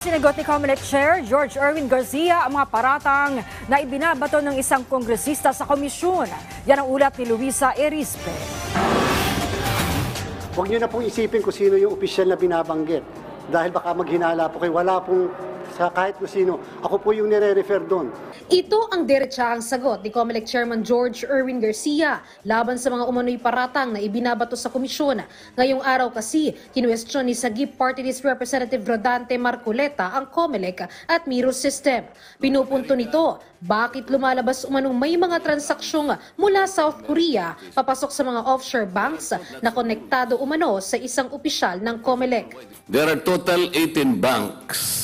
Sinagot ni COMELEC Chair George Erwin Garcia ang mga paratang na ibinabato ng isang kongresista sa komisyon. Yan ang ulat ni Luisa Erispe. Huwag niyo na pong isipin kung sino yung opisyal na binabanggit. Dahil baka maghinala po kayo, wala pong sa kahit kung sino. Ako po yung nire-refer doon. Ito ang diretsahang sagot ni COMELEC Chairman George Erwin Garcia laban sa mga umano'y paratang na ibinabato sa komisyon. Ngayong araw kasi, kinuwestiyon ni Sagip Party List Representative Rodante Marcoleta ang COMELEC at Miro System. Pinupunto nito, bakit lumalabas umanong may mga transaksyong mula South Korea papasok sa mga offshore banks na konektado umano sa isang opisyal ng COMELEC. There are total 18 banks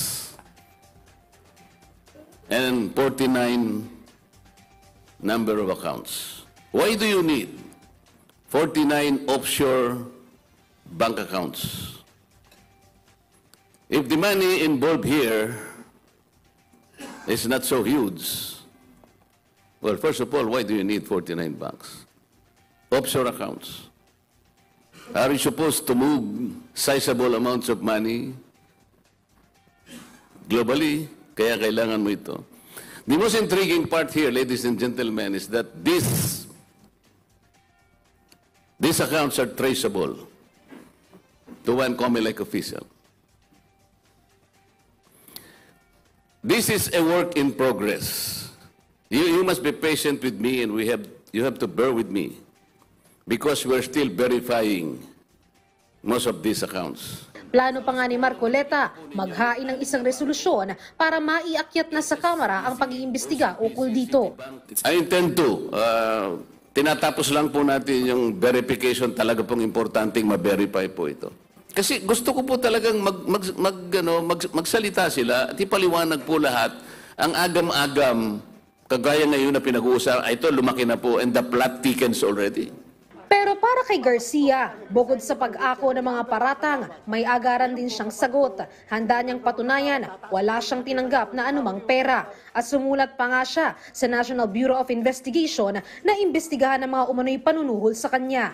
and 49 number of accounts. Why do you need 49 offshore bank accounts? If the money involved here is not so huge, well, first of all, why do you need 49 banks? Offshore accounts. Are you supposed to move sizable amounts of money globally? Kaya kailangan mo ito. The most intriguing part here, ladies and gentlemen, is that these accounts are traceable to one COMELEC official. This is a work in progress. You must be patient with me, and you have to bear with me because we're still verifying most of these accounts. Plano pa nga ni Marcoleta maghain ng isang resolusyon para maiakyat na sa Kamara ang pag-iimbestiga ukol dito. I intend to. Tinatapos lang po natin yung verification, talaga pong importanteng ma-verify po ito. Kasi gusto ko po talagang magsalita sila at ipaliwanag po lahat ang agam-agam kagaya ngayon na pinag-uusap. Ito lumaki na po and the plot thickens already. Pero para kay Garcia, bukod sa pag-ako ng mga paratang, may agaran din siyang sagot. Handa niyang patunayan, wala siyang tinanggap na anumang pera. At sumulat pa nga siya sa National Bureau of Investigation na imbestigahan ang mga umano'y panunuhol sa kanya.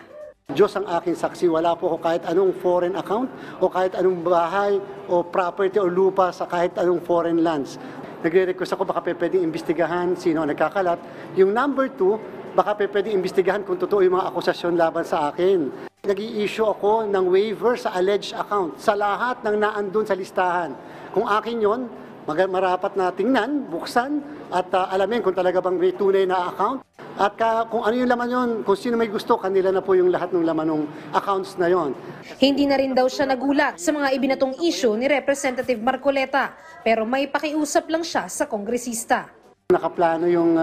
Diyos ang aking saksi, wala po ako kahit anong foreign account o kahit anong bahay o property o lupa sa kahit anong foreign lands. Nagre-request ako baka pwedeng imbestigahan sino ang nagkakalat. Yung number 2, baka pwedeng imbestigahan kung totoo yung mga akusasyon laban sa akin. Nag-i-issue ako ng waiver sa alleged account sa lahat ng naandun sa listahan. Kung akin yon, marapat na tingnan, buksan, at alamin kung talaga bang may tunay na account. At kung ano yung laman yon, kung sino may gusto, kanila na po yung lahat ng laman ng accounts na yon. Hindi na rin daw siya nagulat sa mga ibinatong issue ni Representative Marcoleta, pero may pakiusap lang siya sa kongresista. Nakaplano yung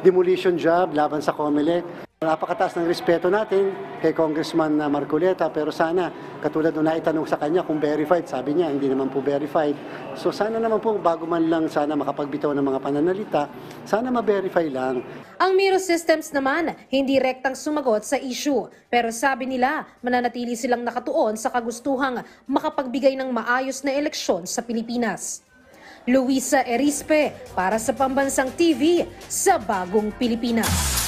demolition job laban sa COMELEC. Napakataas ng respeto natin kay Congressman Marcoleta, pero sana, katulad nung naitanong sa kanya kung verified, sabi niya hindi naman po verified. So sana naman po, bago man lang sana makapagbitaw ng mga pananalita, sana ma-verify lang. Ang Miro Systems naman, hindi rektang sumagot sa issue. Pero sabi nila, mananatili silang nakatuon sa kagustuhang makapagbigay ng maayos na eleksyon sa Pilipinas. Luisa Erispe para sa Pambansang TV sa Bagong Pilipinas.